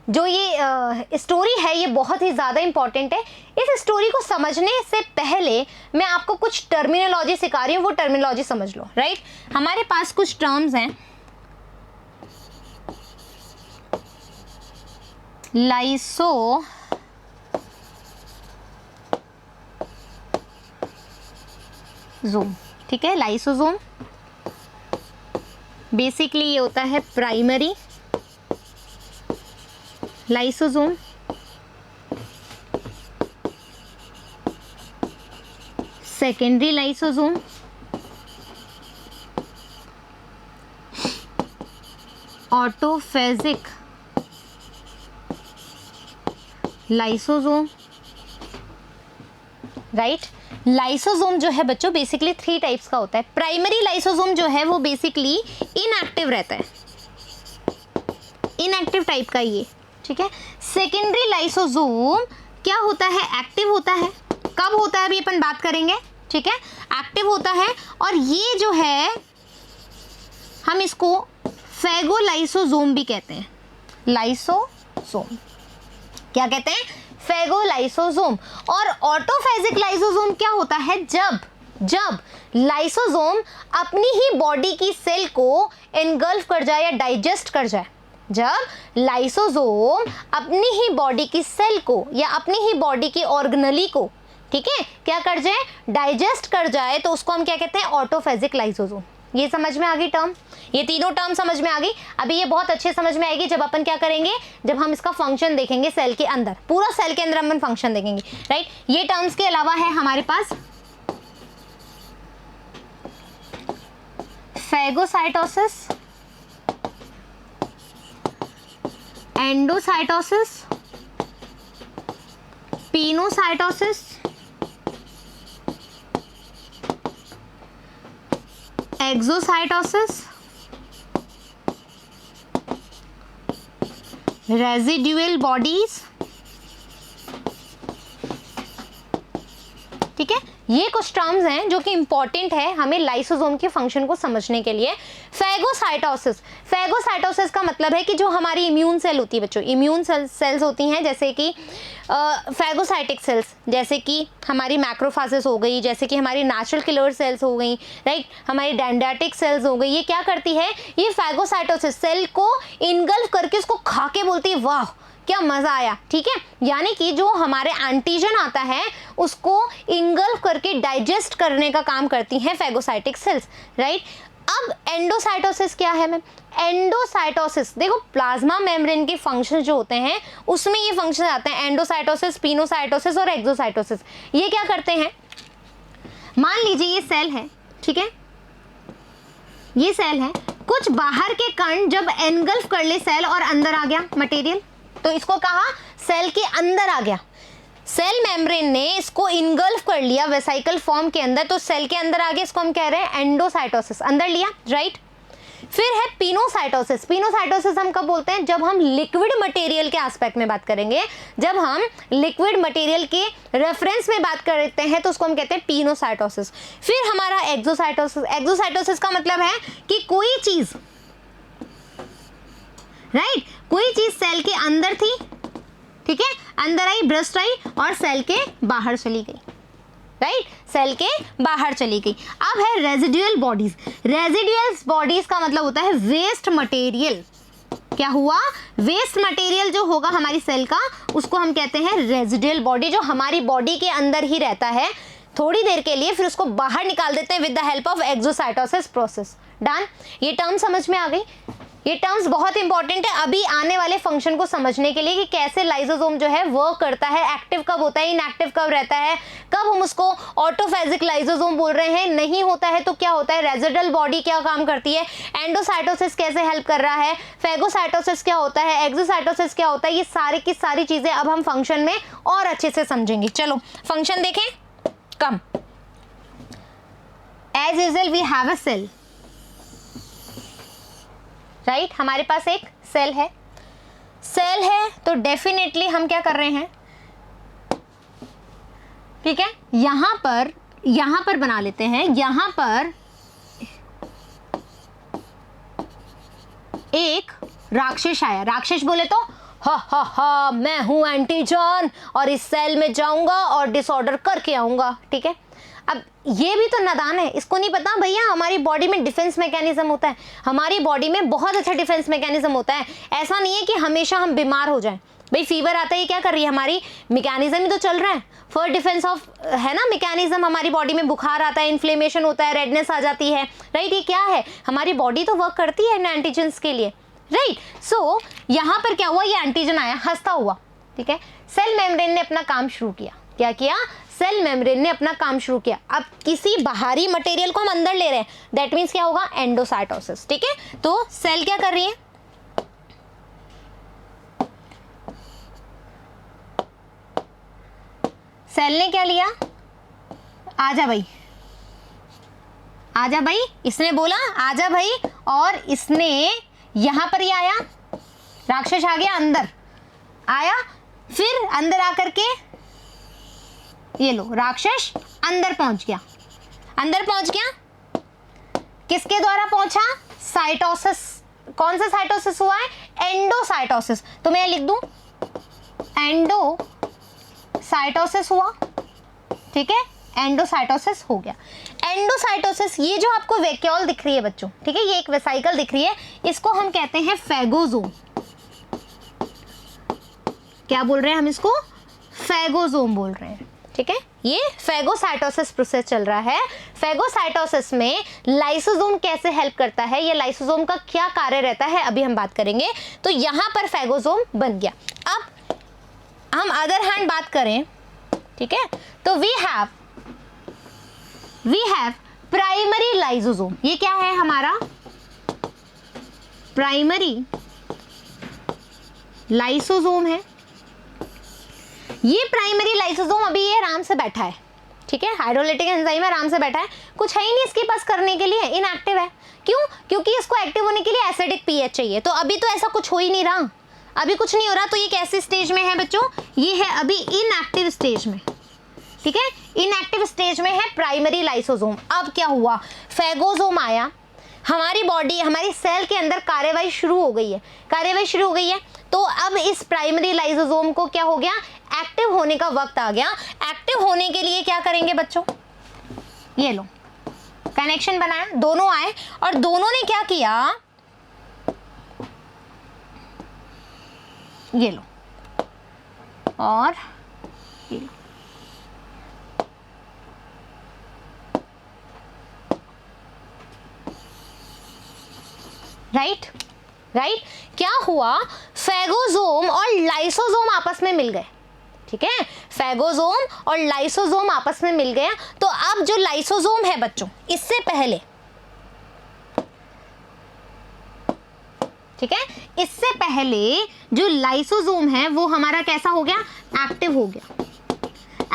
S1: जो ये स्टोरी है ये बहुत ही ज़्यादा इंपॉर्टेंट है। इस स्टोरी को समझने से पहले मैं आपको कुछ टर्मिनोलॉजी सिखा रही हूँ, वो टर्मिनोलॉजी समझ लो, राइट। हमारे पास कुछ टर्म्स हैं, लाइसोसोम, ठीक है। लाइसोसोम बेसिकली ये होता है primary lysosome, secondary lysosome, autophagic lysosome, right. Lysosome जो है बच्चों बेसिकली 3 टाइप्स का होता है। प्राइमरी लाइसोसोम जो है वो बेसिकली इनएक्टिव रहता है, इनएक्टिव टाइप का ये, ठीक है। सेकेंडरी लाइसोसोम क्या होता है? एक्टिव होता है। कब होता है अभी अपन बात करेंगे, ठीक है। एक्टिव होता है, और ये जो है हम इसको फेगोलाइसोसोम भी कहते हैं। लाइसोसोम क्या कहते हैं? फेगोलाइसोसोम। और ऑटोफेजिक लाइसोसोम क्या होता है? जब लाइसोसोम अपनी ही बॉडी की सेल को एनगल्फ कर जाए या डाइजेस्ट कर जाए, जब लाइसोसोम अपनी ही बॉडी की सेल को या अपनी ही बॉडी की ऑर्गेनली को, ठीक है, क्या कर जाए? डाइजेस्ट कर जाए, तो उसको हम क्या कहते हैं? ऑटोफेजिक लाइसोसोम। ये समझ में आ गई टर्म? ये तीनों टर्म समझ में आ गई। अभी ये बहुत अच्छे समझ में आएगी जब अपन क्या करेंगे, जब हम इसका फंक्शन देखेंगे सेल के अंदर, पूरा सेल के अंदर अपन फंक्शन देखेंगे, राइट। ये टर्म्स के अलावा है हमारे पास phagocytosis, endocytosis, pinocytosis, exocytosis, residual bodies, ठीक है। ये कुछ टर्म्स हैं जो कि इंपॉर्टेंट है हमें लाइसोसोम के फंक्शन को समझने के लिए। फेगोसाइटोसिस, फेगोसाइटोसिस का मतलब है कि जो हमारी इम्यून सेल होती है बच्चों, इम्यून सेल्स होती हैं, जैसे कि फेगोसाइटिक सेल्स, जैसे कि हमारी मैक्रोफाजेस हो गई, जैसे कि हमारी नेचुरल किलर सेल्स हो गई, राइट, हमारी डेंड्राइटिक सेल्स हो गई। ये क्या करती है? ये फेगोसाइटोसिस सेल को इनगल्फ करके उसको खा के बोलती है वाह क्या मजा आया, ठीक है। यानी कि जो हमारे एंटीजन आता है उसको इंगल्फ करके डाइजेस्ट करने का काम करती हैं फेगोसाइटिक सेल्स, राइट। अब एंडोसाइटोसिस क्या है मैम? एंडोसाइटोसिस, देखो प्लाज्मा मेम्ब्रेन के फंक्शन जो होते हैं उसमें ये फंक्शन आते हैं, एंडोसाइटोसिस, पिनोसाइटोसिस और एक्सोसाइटोसिस। ये क्या करते हैं, मान लीजिए ये सेल है, ठीक है, ये सेल है, कुछ बाहर के कण जब एनगल्फ कर ले सेल और अंदर आ गया मटेरियल, तो इसको कहा सेल के अंदर आ गया। सेल मेम्ब्रेन ने इसको इनगल्फ कर लिया वेसाइकल फॉर्म के अंदर, तो सेल के अंदर आ गया, इसको हम कह रहे हैं एंडोसाइटोसिस, अंदर लिया, राइट। फिर है पिनोसाइटोसिस। पिनोसाइटोसिस हम कब बोलते हैं? जब हम लिक्विड मटेरियल के एस्पेक्ट में बात करेंगे, जब हम लिक्विड मटेरियल के रेफरेंस में बात करते हैं तो उसको हम कहते हैं पिनोसाइटोसिस। फिर हमारा एक्सोसाइटोसिस। एक्सोसाइटोसिस का मतलब है कि कोई चीज, राइट, कोई चीज सेल के अंदर थी, ठीक है, अंदर आई, ब्रस्ट आई और सेल के बाहर चली गई, राइट, सेल के बाहर चली गई। अब है रेजिडुअल बॉडीज। रेजिडुअल बॉडीज का मतलब होता है वेस्ट मटेरियल। क्या हुआ? वेस्ट मटेरियल जो होगा हमारी सेल का उसको हम कहते हैं रेजिडुअल बॉडी, जो हमारी बॉडी के अंदर ही रहता है थोड़ी देर के लिए, फिर उसको बाहर निकाल देते हैं with the help of exocytosis process. Done. ये टर्म समझ में आ गई? ये टर्म्स बहुत इंपॉर्टेंट है अभी आने वाले फंक्शन को समझने के लिए कि कैसे लाइसोसोम जो है वर्क करता है, एक्टिव कब होता है, इनएक्टिव कब रहता है, कब हम उसको ऑटोफेजिक लाइसोसोम बोल रहे हैं, नहीं होता है तो क्या होता है, रेजिडुअल बॉडी क्या काम करती है, एंडोसाइटोसिस कैसे हेल्प कर रहा है, फेगोसाइटोसिस क्या होता है, एक्सोसाइटोसिस क्या होता है, ये सारी की सारी चीजें अब हम फंक्शन में और अच्छे से समझेंगे। चलो फंक्शन देखें। Come as usual we have a cell, right, हमारे पास एक सेल है। सेल है तो डेफिनेटली हम क्या कर रहे हैं, ठीक है, यहां पर बना लेते हैं, यहां पर एक राक्षस आया। राक्षस बोले तो हा हा हा, मैं हूं एंटीजन और इस सेल में जाऊंगा और डिसऑर्डर करके आऊंगा, ठीक है। अब ये भी तो नादान है, इसको नहीं पता भैया हमारी बॉडी में डिफेंस मैकेनिज्म होता है, हमारी बॉडी में बहुत अच्छा डिफेंस मैकेनिज्म होता है। ऐसा नहीं है कि हमेशा हम बीमार हो जाएं। भाई फीवर आता है, ये क्या कर रही है, हमारी मैकेनिज्म ही तो चल रहा है, फॉर डिफेंस ऑफ, है ना, मैकेनिज्म। हमारी बॉडी में बुखार आता है, इन्फ्लेमेशन होता है, रेडनेस आ जाती है, राइट, ये क्या है, हमारी बॉडी तो वर्क करती है इन एंटीजन्स के लिए, राइट। सो यहाँ पर क्या हुआ, ये एंटीजन आया हंसता हुआ, ठीक है, सेल मेम्ब्रेन ने अपना काम शुरू किया। क्या किया? सेल मेम्ब्रेन ने अपना काम शुरू किया। अब किसी बाहरी मटेरियल को हम अंदर ले रहे हैं, दैट मीन्स क्या होगा, एंडोसाइटोसिस, ठीक है। तो सेल क्या कर रही है, सेल ने क्या लिया, आजा भाई, आजा भाई, इसने बोला आजा भाई, और इसने यहां पर ही आया, राक्षस आ गया, अंदर आया, फिर अंदर आकर के ये लो, राक्षस अंदर पहुंच गया। अंदर पहुंच गया किसके द्वारा पहुंचा, साइटोसिस। कौन सा साइटोसिस हुआ है, एंडोसाइटोसिस। तो मैं लिख दूं एंडोसाइटोसिस हुआ, ठीक है, एंडोसाइटोसिस हो गया। एंडोसाइटोसिस, ये जो आपको वैक्यूल दिख रही है बच्चों, ठीक है, ये एक वेसाइकल दिख रही है, इसको हम कहते हैं फेगोसोम। क्या बोल रहे हैं हम इसको, फेगोसोम बोल रहे हैं, ठीक है। ये फेगोसाइटोसिस प्रोसेस चल रहा है। फेगोसाइटोसिस में लाइसोसोम कैसे हेल्प करता है, ये लाइसोसोम का क्या कार्य रहता है, अभी हम बात करेंगे। तो यहां पर फेगोसोम बन गया। अब हम अदर हैंड बात करें, ठीक है, तो वी हैव प्राइमरी लाइसोसोम। ये क्या है हमारा, प्राइमरी लाइसोसोम है। ये प्राइमरी लाइसोसोम अभी ये आराम से बैठा है, ठीक है, हाइड्रोलाइटिक एंजाइम आराम से बैठा है, कुछ है ही नहीं इसके पास करने के लिए, इनएक्टिव है। क्यों? क्योंकि इसको एक्टिव होने के लिए एसिडिक पीएच चाहिए। तो अभी तो ऐसा कुछ हो ही नहीं रहा, अभी कुछ नहीं हो रहा। तो ये कैसे स्टेज में है बच्चों, ये है अभी इनएक्टिव स्टेज में, ठीक है, इनएक्टिव स्टेज में है प्राइमरी लाइसोसोम। अब क्या हुआ, फेगोसोम आया, हमारी बॉडी, हमारी सेल के अंदर कार्यवाही शुरू हो गई है, कार्यवाही शुरू हो गई है। तो अब इस प्राइमरी लाइसोसोम को क्या हो गया, एक्टिव होने का वक्त आ गया। एक्टिव होने के लिए क्या करेंगे बच्चों, ये लो कनेक्शन बनाया, दोनों आए और दोनों ने क्या किया, ये लो और राइट राइट। क्या हुआ, फेगोसोम और लाइसोसोम आपस में मिल गए, ठीक है, फेगोसोम और लाइसोसोम आपस में मिल गया। तो अब जो लाइसोसोम है बच्चों, इससे पहले, ठीक है, इससे पहले जो लाइसोसोम है वो हमारा कैसा हो गया, एक्टिव हो गया,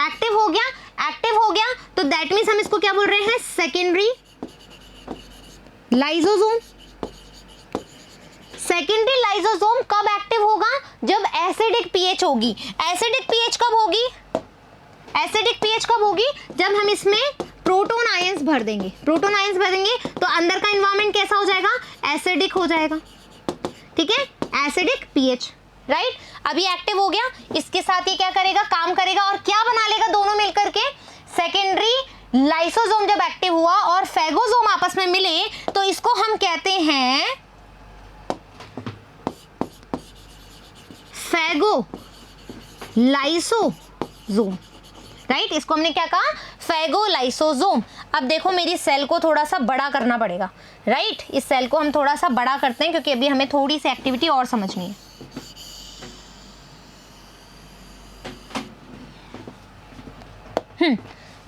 S1: एक्टिव हो गया, एक्टिव हो गया। तो दैट मीन्स हम इसको क्या बोल रहे हैं, सेकेंडरी लाइसोसोम। सेकेंडरी लाइसोसोम कब एक्टिव होगा, जब एसिडिक पीएच होगी। एसिडिक पीएच कब होगी, एसिडिक पीएच कब होगी, जब हम इसमें प्रोटॉन आयंस भर देंगे। प्रोटॉन आयंस भर देंगे तो अंदर का एनवायरनमेंट कैसा हो जाएगा, एसिडिक हो जाएगा, ठीक है, एसिडिक पीएच, राइट। अभी एक्टिव हो गया, इसके साथ ये क्या करेगा, काम करेगा और क्या बना लेगा दोनों मिलकर के, सेकेंडरी लाइसोसोम जब एक्टिव हुआ और फेगोसोम आपस में मिले तो इसको हम कहते हैं फेगो लाइसोसोम, राइट। इसको हमने क्या कहा, फेगो लाइसोसोम। अब देखो मेरी सेल को थोड़ा सा बड़ा करना पड़ेगा, राइट। इस सेल को हम थोड़ा सा बड़ा करते हैं क्योंकि अभी हमें थोड़ी सी एक्टिविटी और समझनी है।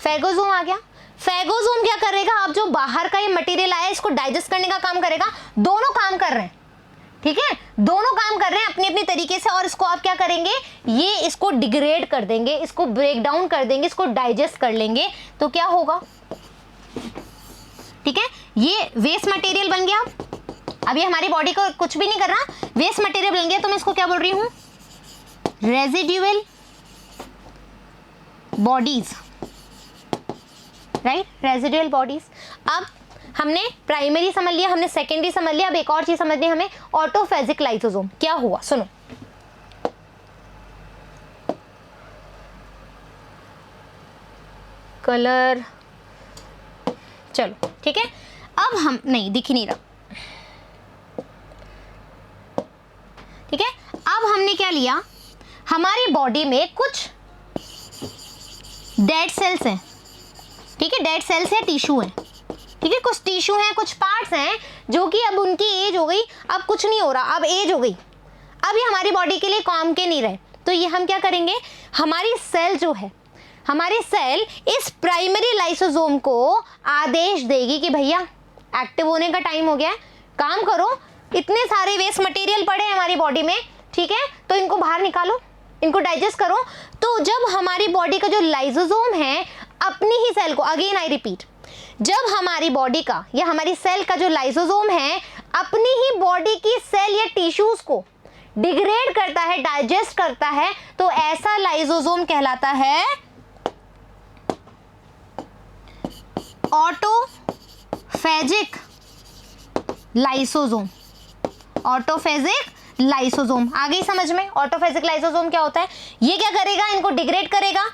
S1: फेगोसोम आ गया। फेगोसोम क्या करेगा, अब जो बाहर का ये मटेरियल आया इसको डाइजेस्ट करने का काम करेगा। दोनों काम कर रहे हैं, ठीक है, दोनों काम कर रहे हैं अपनी अपनी तरीके से। और इसको आप क्या करेंगे, ये इसको डिग्रेड कर देंगे, इसको ब्रेक डाउन कर देंगे, इसको डाइजेस्ट कर लेंगे। तो क्या होगा, ठीक है, ये वेस्ट मटेरियल बन गया। अब ये हमारी बॉडी को कुछ भी नहीं कर रहा, वेस्ट मटेरियल बन गया। तो मैं इसको क्या बोल रही हूं, residual bodies, right, residual bodies. अब हमने प्राइमरी समझ लिया, हमने सेकेंडरी समझ लिया। अब एक और चीज समझनी है हमें, ऑटोफेजिक लाइसोसोम। क्या हुआ, सुनो, कलर, चलो ठीक है। अब हम नहीं, दिख ही नहीं रहा, ठीक है। अब हमने क्या लिया, हमारी बॉडी में कुछ डेड सेल्स हैं, ठीक है, डेड सेल्स है, टिश्यू है, ठीक है, कुछ टिश्यू हैं, कुछ पार्ट्स हैं जो कि अब उनकी एज हो गई, अब कुछ नहीं हो रहा, अब एज हो गई, अब ये हमारी बॉडी के लिए काम के नहीं रहे। तो ये हम क्या करेंगे, हमारी सेल जो है, हमारी सेल इस प्राइमरी लाइसोसोम को आदेश देगी कि भैया एक्टिव होने का टाइम हो गया है, काम करो, इतने सारे वेस्ट मटेरियल पड़े हैं हमारी बॉडी में, ठीक है, तो इनको बाहर निकालो, इनको डाइजेस्ट करो। तो जब हमारी बॉडी का जो लाइसोसोम है अपनी ही सेल को, अगेन आई रिपीट, जब हमारी बॉडी का या हमारी सेल का जो लाइसोसोम है अपनी ही बॉडी की सेल या टिश्यूज को डिग्रेड करता है, डाइजेस्ट करता है, तो ऐसा लाइसोसोम कहलाता है ऑटोफेजिक लाइसोसोम। ऑटोफेजिक लाइसोसोम आ गई समझ में। ऑटोफेजिक लाइसोसोम क्या होता है, ये क्या करेगा, इनको डिग्रेड करेगा,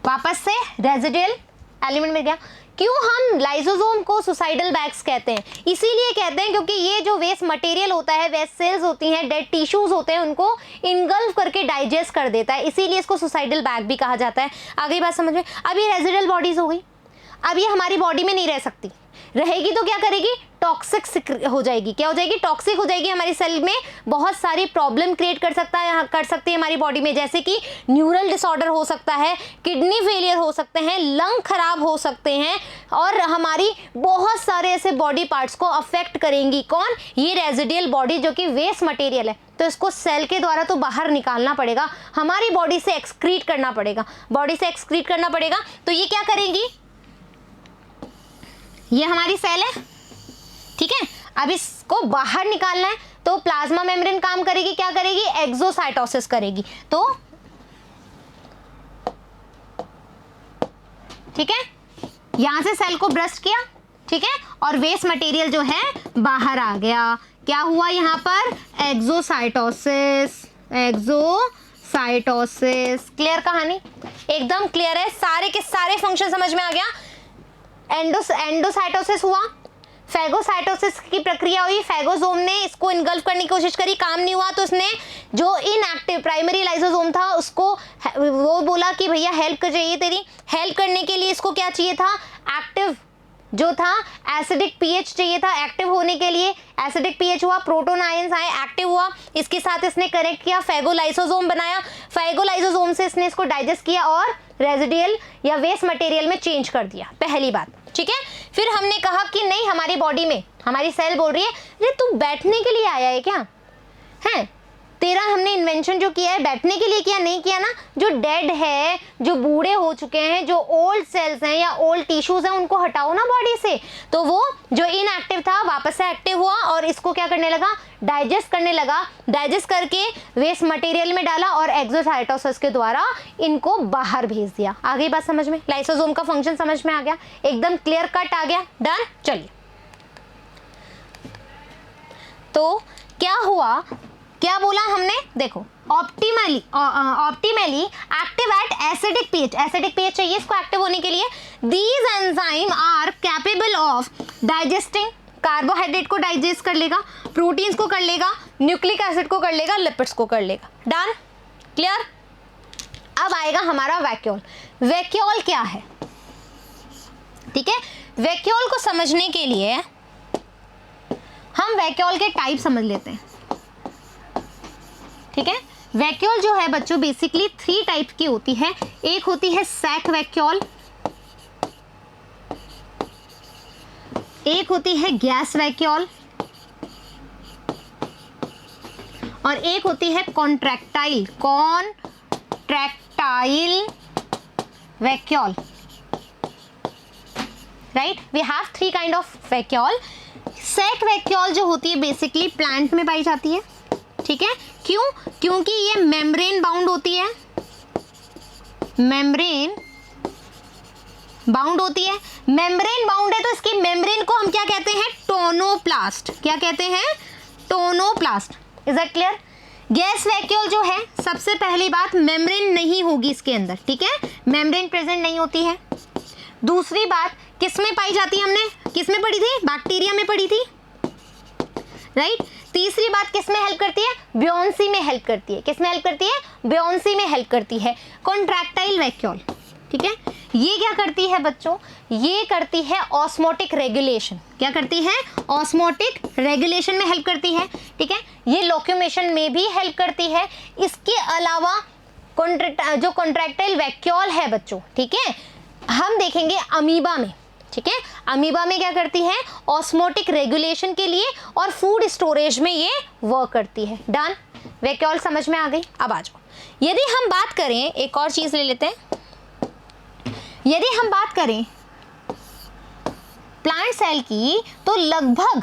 S1: वापस से रेजिडुअल एलिमेंट मिल गया। क्यों हम लाइसोसोम को सुसाइडल बैग्स कहते हैं, इसीलिए कहते हैं क्योंकि ये जो वेस्ट मटेरियल होता है, वेस्ट सेल्स होती हैं, डेड टिश्यूज होते हैं, उनको इनगल्फ करके डाइजेस्ट कर देता है, इसीलिए इसको सुसाइडल बैग भी कहा जाता है। आगे बात समझ में। अब ये रेजिडुअल बॉडीज हो गई, अब ये हमारी बॉडी में नहीं रह सकती, रहेगी तो क्या करेगी, टॉक्सिक हो जाएगी। क्या हो जाएगी, टॉक्सिक हो जाएगी, हमारी सेल में बहुत सारी प्रॉब्लम क्रिएट कर सकती है हमारी बॉडी में, जैसे कि न्यूरल डिसऑर्डर हो सकता है, किडनी फेलियर हो सकते हैं, लंग खराब हो सकते हैं, और हमारी बहुत सारे ऐसे बॉडी पार्ट्स को अफेक्ट करेंगी। कौन, ये रेजिडुअल बॉडी जो कि वेस्ट मटेरियल है। तो इसको सेल के द्वारा तो बाहर निकालना पड़ेगा, हमारी बॉडी से एक्सक्रीट करना पड़ेगा, बॉडी से एक्सक्रीट करना पड़ेगा। तो ये क्या करेंगी, ये हमारी सेल है, ठीक है, अब इसको बाहर निकालना है तो प्लाज्मा मेम्ब्रेन काम करेगी, क्या करेगी, एक्सोसाइटोसिस करेगी। तो ठीक है, यहां से सेल को ब्रस्ट किया, ठीक है, और वेस्ट मटेरियल जो है बाहर आ गया। क्या हुआ यहां पर, एक्सोसाइटोसिस, एक्सोसाइटोसिस। क्लियर कहानी, एकदम क्लियर है, सारे के सारे फंक्शन समझ में आ गया। एंडोसाइटोसिस हुआ, फैगोसाइटोसिस की प्रक्रिया हुई, फैगोसोम ने इसको इनगल्फ करने की कोशिश करी, काम नहीं हुआ, तो उसने जो इनएक्टिव प्राइमरी लाइसोसोम था उसको वो बोला कि भैया हेल्प चाहिए तेरी, हेल्प करने के लिए इसको क्या चाहिए था, एक्टिव जो था एसिडिक पीएच चाहिए था, एक्टिव होने के लिए एसिडिक पीएच हुआ, प्रोटॉन आयंस आए, एक्टिव हुआ, इसके साथ इसने कनेक्ट किया, फैगोलाइसोसोम बनाया, फैगोलाइसोसोम से इसने इसको डाइजेस्ट किया और रेजिडियल या वेस्ट मटेरियल में चेंज कर दिया, पहली बात, ठीक है। फिर हमने कहा कि नहीं, हमारी बॉडी में हमारी सेल बोल रही है अरे तू बैठने के लिए आया है क्या, है तेरा हमने इन्वेंशन जो किया है बैठने के लिए किया, नहीं किया ना, जो डेड है, जो बूढ़े हो चुके हैं, जो ओल्ड सेल्स हैं या ओल्ड टिश्यूज हैं उनको हटाओ ना बॉडी से, तो वो जो इनएक्टिव था वापस से एक्टिव हुआ और इसको क्या करने लगा, डाइजेस्ट करने लगा, डाइजेस्ट करके वेस्ट मटेरियल में डाला और एक्सोसाइटोसिस के द्वारा इनको बाहर भेज दिया। आ गई बात समझ में, लाइसोसोम का फंक्शन समझ में आ गया, एकदम क्लियर कट आ गया, डन। चलिए तो क्या हुआ, क्या बोला हमने, देखो optimally active at acidic pH, acidic pH चाहिए इसको एक्टिव होने के लिए, these enzyme are capable of digesting, carbohydrate को डाइजेस्ट कर लेगा, प्रोटीन्स को कर लेगा, न्यूक्लिक एसिड को कर लेगा, लिपिड्स को कर लेगा, डन, क्लियर। अब आएगा हमारा वैक्यूल। वैक्यूल क्या है, ठीक है, वैक्यूल को समझने के लिए हम वैक्यूल के टाइप समझ लेते हैं, ठीक है। वैक्यूल जो है बच्चों बेसिकली 3 टाइप की होती है, एक होती है सैक वैक्यूल, एक होती है गैस वैक्यूल और एक होती है contractile vacuole, right. We have 3 kind of vacuole. Sac vacuole जो होती है बेसिकली प्लांट में पाई जाती है, ठीक है, क्यों, क्योंकि ये मेम्ब्रेन बाउंड होती है, मेम्ब्रेन बाउंड होती है, मेम्ब्रेन बाउंड है तो इसकी मेम्ब्रेन को हम क्या कहते हैं, टोनोप्लास्ट, क्या कहते हैं, tonoplast, is that clear. Gas vacuole जो है सबसे पहली बात मेम्ब्रेन नहीं होगी इसके अंदर, ठीक है, मेम्ब्रेन प्रेजेंट नहीं होती है। दूसरी बात किस में पाई जाती है, हमने किस में पढ़ी थी, बैक्टीरिया में पढ़ी थी, राइट। तीसरी बात किस में हेल्प करती है, ब्योंसी में हेल्प करती है, किस में हेल्प करती है, ब्योंसी में हेल्प करती है। कॉन्ट्रैक्टाइल वैक्यूल, ठीक है, ये क्या करती है बच्चों, ये करती है ऑस्मोटिक रेगुलेशन, क्या करती है, ऑस्मोटिक रेगुलेशन में हेल्प करती है, ठीक है, ये लोक्यूमेशन में भी हेल्प करती है। इसके अलावा जो कॉन्ट्रैक्टाइल वैक्यूल है बच्चों, ठीक है, हम देखेंगे अमीबा में, ठीक है, अमीबा में क्या करती है, ऑस्मोटिक रेगुलेशन के लिए और फूड स्टोरेज में ये वर्क करती है, डन। वैक्यूल समझ में आ गई। अब आ जाओ, यदि हम बात करें, एक और चीज ले लेते हैं, यदि हम बात करें प्लांट सेल की तो लगभग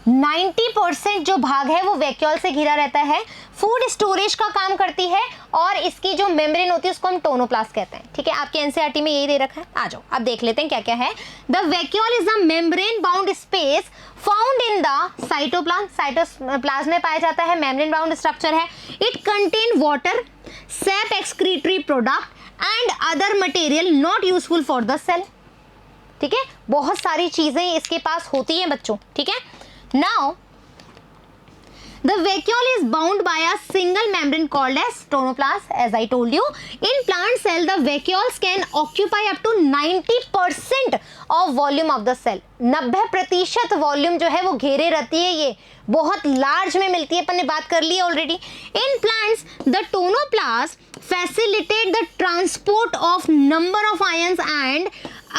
S1: 90% जो भाग है वो वैक्यूल से घिरा रहता है, फूड स्टोरेज का काम करती है और इसकी जो मेम्ब्रेन होती है उसको हम टोनोप्लास्ट कहते हैं, ठीक है, आपके एनसीईआरटी में यही दे रखा है। आ जाओ अब देख लेते हैं क्या क्या है। The vacuole is the membrane bound space found in the cytoplasm, cytoplasm में पाया जाता है, मेम्ब्रेन बाउंड स्ट्रक्चर है। It contain water, sap excretory product and other material not useful for the cell, ठीक है, बहुत सारी चीजें इसके पास होती हैं बच्चों, ठीक है। Now, the vacuole is bound by a single membrane called as tonoplast. As I told you, in plant cell, the vacuoles can occupy up to 90% of volume of the cell. 90% volume जो है वो घेरे रहती है, ये बहुत large में मिलती है, अपन ने बात कर ली है already. In plants the tonoplast facilitate the transport of number of ions and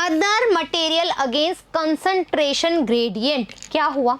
S1: other material against concentration gradient. क्या हुआ,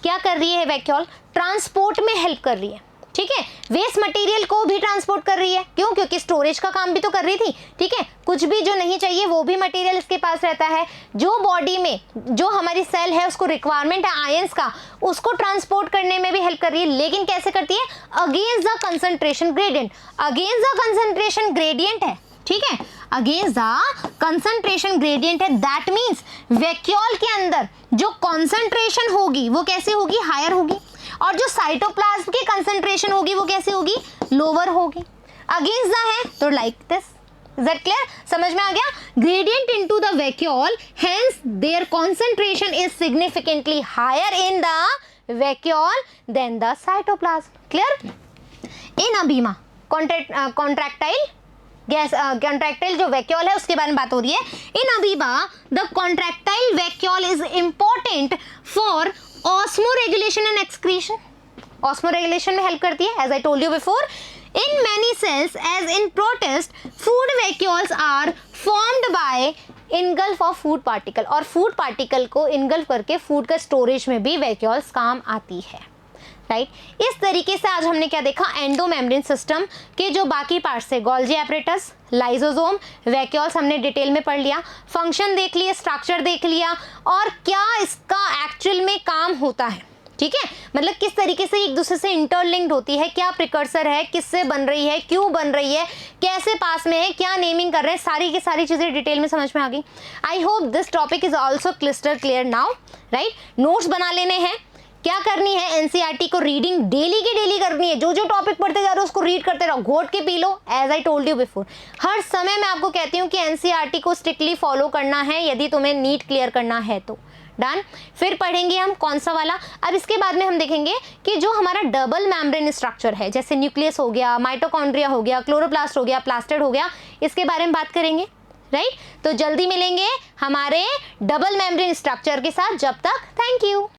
S1: क्या कर रही है वैक्यूल, ट्रांसपोर्ट में हेल्प कर रही है, ठीक है, वेस्ट मटेरियल को भी ट्रांसपोर्ट कर रही है, क्यों, क्योंकि स्टोरेज का काम भी तो कर रही थी, ठीक है, कुछ भी जो नहीं चाहिए वो भी मटेरियल इसके पास रहता है, जो बॉडी में जो हमारी सेल है उसको रिक्वायरमेंट है आयंस का, उसको ट्रांसपोर्ट करने में भी हेल्प कर रही है, लेकिन कैसे करती है, against the concentration gradient, against the concentration gradient है, ठीक है, अगेंस्ट द कंसंट्रेशन ग्रेडियंट है। दैट मीन्स वैक्यूल के अंदर जो कंसंट्रेशन होगी वो कैसे होगी, हायर होगी, और जो साइटोप्लाज्म की कंसंट्रेशन होगी वो कैसे होगी, लोअर होगी। अगेंस्ट द है तो like this, Is that clear? समझ में आ गया? Gradient into the vacuole, hence their concentration is significantly higher in the vacuole than the cytoplasm. Clear? In amoeba, contractile गैस कॉन्ट्रैक्टाइल जो वैक्यूल है उसके बारे में बात हो रही है. In amoeba the contractile vacuole is important for osmoregulation and excretion. Osmoregulation में हेल्प करती है, as I told you before. In many cells as in protist food vacuoles are formed by engulf of food particle, और food particle को engulf करके food का storage में भी vacuoles काम आती है. राइट इस तरीके से आज हमने क्या देखा, एंडोमेम्ब्रेन सिस्टम के जो बाकी पार्ट्स है, गोल्जी एपरेटस, लाइसोसोम, वैक्यूल्स हमने डिटेल में पढ़ लिया, फंक्शन देख लिया, स्ट्रक्चर देख लिया, और क्या इसका एक्चुअल में काम होता है. ठीक है, मतलब किस तरीके से एक दूसरे से इंटरलिंक्ड होती है, क्या प्रिकर्सर है, किससे बन रही है, क्यों बन रही है, कैसे पास में है, क्या नेमिंग कर रहे हैं, सारी की सारी चीज़ें डिटेल में समझ में आ गई. I hope this topic is also clyster clear now. Right, notes बना लेने हैं. क्या करनी है, एनसीईआरटी को रीडिंग डेली की डेली करनी है. जो जो टॉपिक पढ़ते जा रहे हो उसको रीड करते रहो, घोट के पी लो. As I told you before, हर समय मैं आपको कहती हूँ कि एनसीईआरटी को स्ट्रिक्टली फॉलो करना है यदि तुम्हें नीट क्लियर करना है तो. डन. फिर पढ़ेंगे हम कौन सा वाला. अब इसके बाद में हम देखेंगे कि जो हमारा डबल मेम्ब्रेन स्ट्रक्चर है, जैसे न्यूक्लियस हो गया, माइटोकॉन्ड्रिया हो गया, क्लोरोप्लास्ट हो गया, प्लास्टिड हो गया, इसके बारे में बात करेंगे. राइट, तो जल्दी मिलेंगे हमारे डबल मेम्ब्रेन स्ट्रक्चर के साथ. जब तक थैंक यू.